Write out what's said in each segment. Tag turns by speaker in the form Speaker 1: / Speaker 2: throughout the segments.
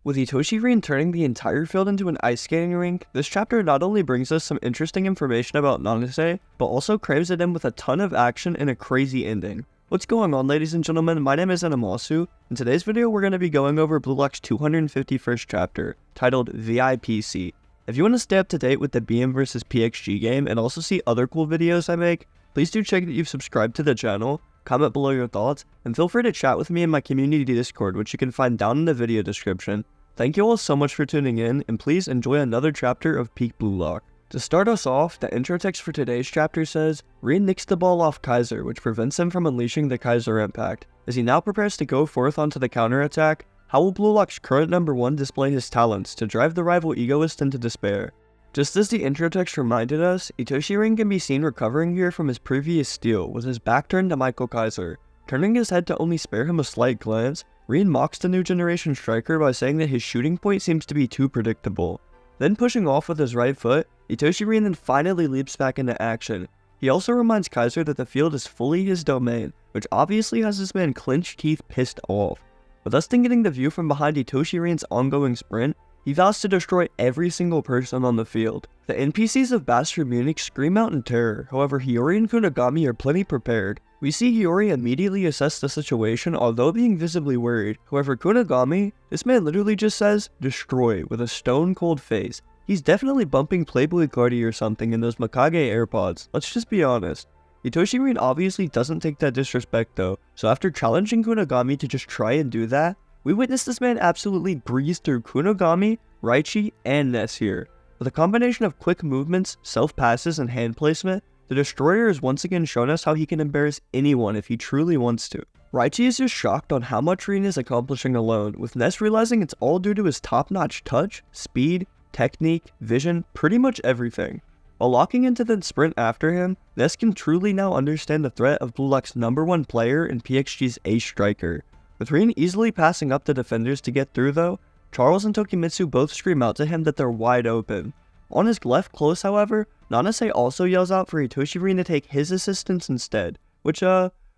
Speaker 1: With Itoshi Rin turning the entire field into an ice skating rink, this chapter not only brings us some interesting information about Nanase, but also crams it in with a ton of action and a crazy ending. What's going on, ladies and gentlemen? My name is Animasu. In today's video, we're going to be going over Blue Lock's 251st chapter, titled VIPC. If you want to stay up to date with the BM vs PXG game and also see other cool videos I make, please do check that you've subscribed to the channel, comment below your thoughts, and feel free to chat with me in my community Discord, which you can find down in the video description. Thank you all so much for tuning in, and please enjoy another chapter of Peak Blue Lock. To start us off, the intro text for today's chapter says, Rin nicks the ball off Kaiser, which prevents him from unleashing the Kaiser impact. As he now prepares to go forth onto the counterattack, how will Blue Lock's current number 1 display his talents to drive the rival egoist into despair? Just as the intro text reminded us, Itoshi Rin can be seen recovering here from his previous steal, with his back turned to Michael Kaiser. Turning his head to only spare him a slight glance, Rin mocks the new generation striker by saying that his shooting point seems to be too predictable. Then pushing off with his right foot, Itoshi Rin then finally leaps back into action. He also reminds Kaiser that the field is fully his domain, which obviously has this man clenched teeth pissed off. With us then getting the view from behind Itoshi Rin's ongoing sprint, he vows to destroy every single person on the field. The NPCs of Bastard Munich scream out in terror, however Hiori and Kunigami are plenty prepared. We see Hiori immediately assess the situation although being visibly worried, however Kunigami, this man literally just says, destroy, with a stone cold face. He's definitely bumping Playboy Cardi or something in those Mikage AirPods, let's just be honest. Itoshi Rin obviously doesn't take that disrespect though, so after challenging Kunigami to just try and do that, we witness this man absolutely breeze through Kunigami, Ryusei, and Ness here. With a combination of quick movements, self-passes, and hand placement, the Destroyer has once again shown us how he can embarrass anyone if he truly wants to. Ryusei is just shocked on how much Rin is accomplishing alone, with Ness realizing it's all due to his top-notch touch, speed, technique, vision, pretty much everything. While locking into the sprint after him, Ness can truly now understand the threat of Blue Lock's number 1 player and PXG's ace striker. With Rin easily passing up the defenders to get through though, Charles and Tokimitsu both scream out to him that they're wide open. On his left close however, Nanase also yells out for Itoshi Rin to take his assistance instead, which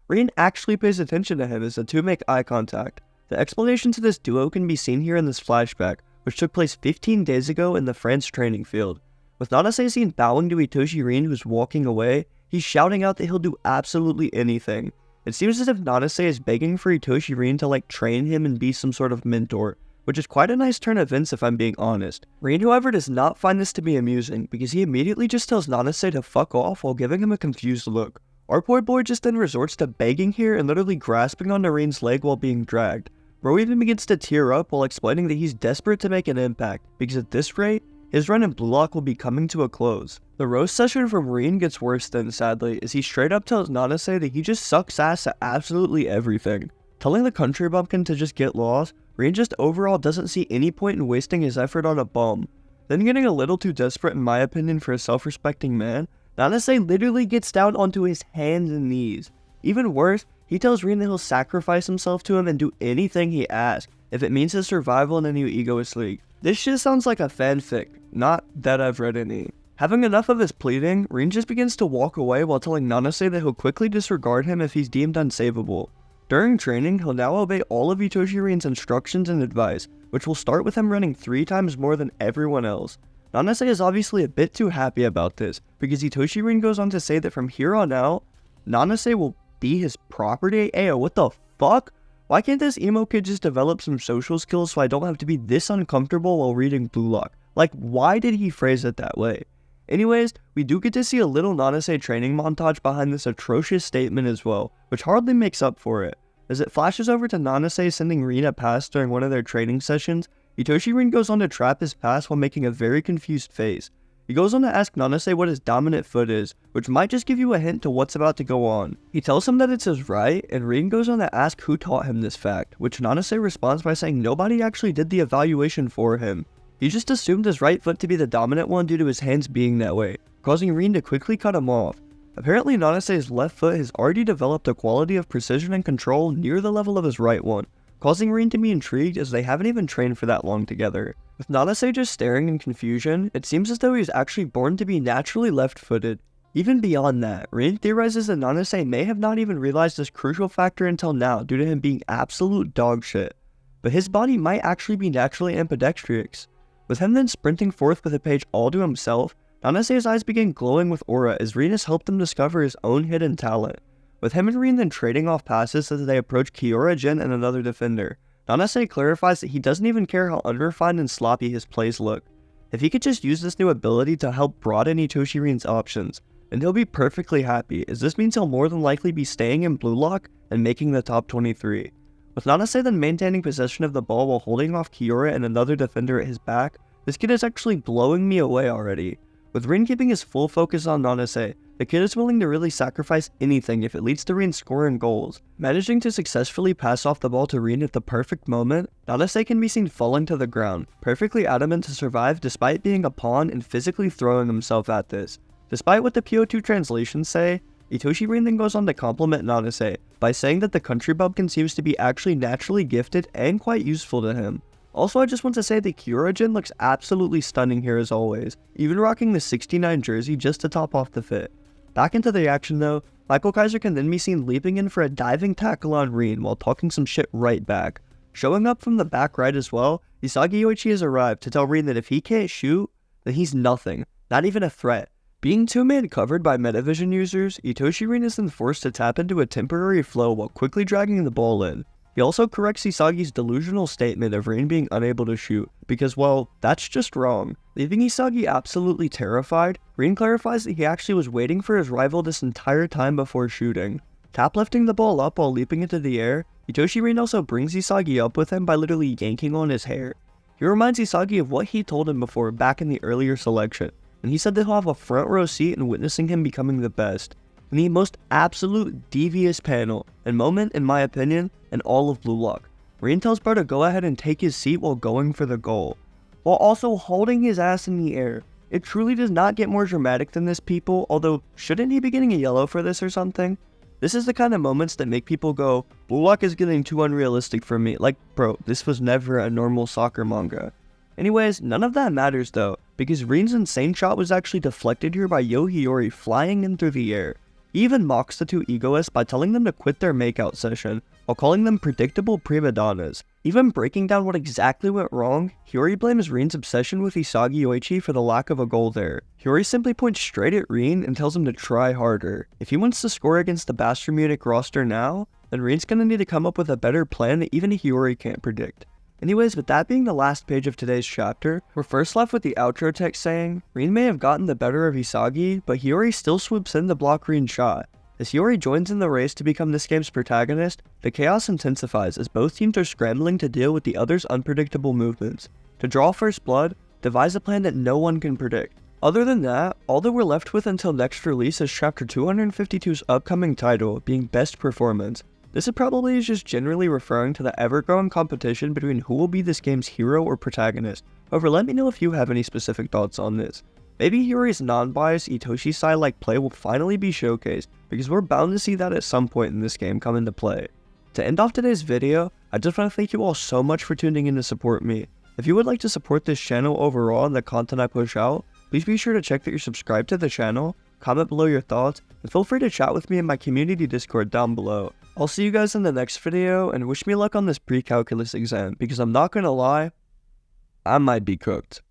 Speaker 1: Rin actually pays attention to him as the two make eye contact. The explanation to this duo can be seen here in this flashback, which took place 15 days ago in the France training field. With Nanase seen bowing to Itoshi Rin who's walking away, he's shouting out that he'll do absolutely anything. It seems as if Nanase is begging for Itoshi Rin to train him and be some sort of mentor, which is quite a nice turn of events if I'm being honest. Rin however does not find this to be amusing, because he immediately just tells Nanase to fuck off while giving him a confused look. Our poor boy just then resorts to begging here and literally grasping onto Rin's leg while being dragged. Bro even begins to tear up while explaining that he's desperate to make an impact, because at this rate, his run in Blue Lock will be coming to a close. The roast session from Rin gets worse then, sadly, as he straight up tells Nanase that he just sucks ass at absolutely everything. Telling the country bumpkin to just get lost, Rin just overall doesn't see any point in wasting his effort on a bum. Then getting a little too desperate in my opinion for a self-respecting man, Nanase literally gets down onto his hands and knees. Even worse, he tells Rin that he'll sacrifice himself to him and do anything he asks, if it means his survival in a new egoist league. This shit sounds like a fanfic, not that I've read any. Having enough of his pleading, Rin just begins to walk away while telling Nanase that he'll quickly disregard him if he's deemed unsavable. During training, he'll now obey all of Itoshi Rin's instructions and advice, which will start with him running 3 times more than everyone else. Nanase is obviously a bit too happy about this, because Itoshi Rin goes on to say that from here on out, Nanase will be his property? Ayo, what the fuck? Why can't this emo kid just develop some social skills so I don't have to be this uncomfortable while reading Blue Lock? Why did he phrase it that way? Anyways, we do get to see a little Nanase training montage behind this atrocious statement as well, which hardly makes up for it. As it flashes over to Nanase sending Rin a pass during one of their training sessions, Itoshi Rin goes on to trap his pass while making a very confused face. He goes on to ask Nanase what his dominant foot is, which might just give you a hint to what's about to go on. He tells him that it's his right, and Rin goes on to ask who taught him this fact, which Nanase responds by saying nobody actually did the evaluation for him. He just assumed his right foot to be the dominant one due to his hands being that way, causing Rin to quickly cut him off. Apparently Nanase's left foot has already developed a quality of precision and control near the level of his right one, causing Rin to be intrigued as they haven't even trained for that long together. With Nanase just staring in confusion, it seems as though he's actually born to be naturally left-footed. Even beyond that, Rin theorizes that Nanase may have not even realized this crucial factor until now due to him being absolute dog shit. but his body might actually be naturally ambidextrous. With him then sprinting forth with a page all to himself, Nanase's eyes begin glowing with aura as Rin has helped him discover his own hidden talent. With him and Rin then trading off passes as they approach Kiora, Jin, and another defender, Nanase clarifies that he doesn't even care how unrefined and sloppy his plays look. If he could just use this new ability to help broaden Itoshi Rin's options, then he'll be perfectly happy, as this means he'll more than likely be staying in Blue Lock and making the top 23. With Nanase then maintaining possession of the ball while holding off Kiora and another defender at his back, this kid is actually blowing me away already. With Rin keeping his full focus on Nanase, the kid is willing to really sacrifice anything if it leads to Rin scoring goals. Managing to successfully pass off the ball to Rin at the perfect moment, Nanase can be seen falling to the ground, perfectly adamant to survive despite being a pawn and physically throwing himself at this. Despite what the PO2 translations say, Itoshi Rin then goes on to compliment Nanase by saying that the country bumpkin seems to be actually naturally gifted and quite useful to him. Also, I just want to say that Kiora-jin looks absolutely stunning here as always, even rocking the 69 jersey just to top off the fit. Back into the action though, Michael Kaiser can then be seen leaping in for a diving tackle on Rin while talking some shit right back. Showing up from the back right as well, Isagi Yoichi has arrived to tell Rin that if he can't shoot, then he's nothing, not even a threat. Being two-man covered by Metavision users, Itoshi Rin is then forced to tap into a temporary flow while quickly dragging the ball in. He also corrects Isagi's delusional statement of Rin being unable to shoot, because, well, that's just wrong. Leaving Isagi absolutely terrified, Rin clarifies that he actually was waiting for his rival this entire time before shooting. Tap lifting the ball up while leaping into the air, Itoshi Rin also brings Isagi up with him by literally yanking on his hair. He reminds Isagi of what he told him before back in the earlier selection, and he said that he'll have a front row seat in witnessing him becoming the best. In the most absolute devious panel and moment, in my opinion, in all of Blue Lock, Rin tells bro to go ahead and take his seat while going for the goal, while also holding his ass in the air. It truly does not get more dramatic than this, people, although shouldn't he be getting a yellow for this or something? This is the kind of moments that make people go, Blue Lock is getting too unrealistic for me. Like, bro, this was never a normal soccer manga. Anyways, none of that matters though, because Rin's insane shot was actually deflected here by Yo Hiori flying in through the air. He even mocks the two egoists by telling them to quit their makeout session, while calling them predictable prima donnas. Even breaking down what exactly went wrong, Hiori blames Rin's obsession with Isagi Yoichi for the lack of a goal there. Hiori simply points straight at Rin and tells him to try harder. If he wants to score against the Bastion Munich roster now, then Rin's gonna need to come up with a better plan that even Hiori can't predict. Anyways, with that being the last page of today's chapter, we're first left with the outro text saying, Rin may have gotten the better of Isagi, but Hiori still swoops in to block Rin's shot. As Hiori joins in the race to become this game's protagonist, the chaos intensifies as both teams are scrambling to deal with the other's unpredictable movements. To draw first blood, devise a plan that no one can predict. Other than that, all that we're left with until next release is chapter 252's upcoming title, being Best Performance. This is probably just generally referring to the ever-growing competition between who will be this game's hero or protagonist. However, let me know if you have any specific thoughts on this. Maybe Hiori's non-biased Itoshi-style-like play will finally be showcased, because we're bound to see that at some point in this game come into play. To end off today's video, I just want to thank you all so much for tuning in to support me. If you would like to support this channel overall and the content I push out, please be sure to check that you're subscribed to the channel, comment below your thoughts, and feel free to chat with me in my community Discord down below. I'll see you guys in the next video, and wish me luck on this pre-calculus exam, because I'm not gonna lie, I might be cooked.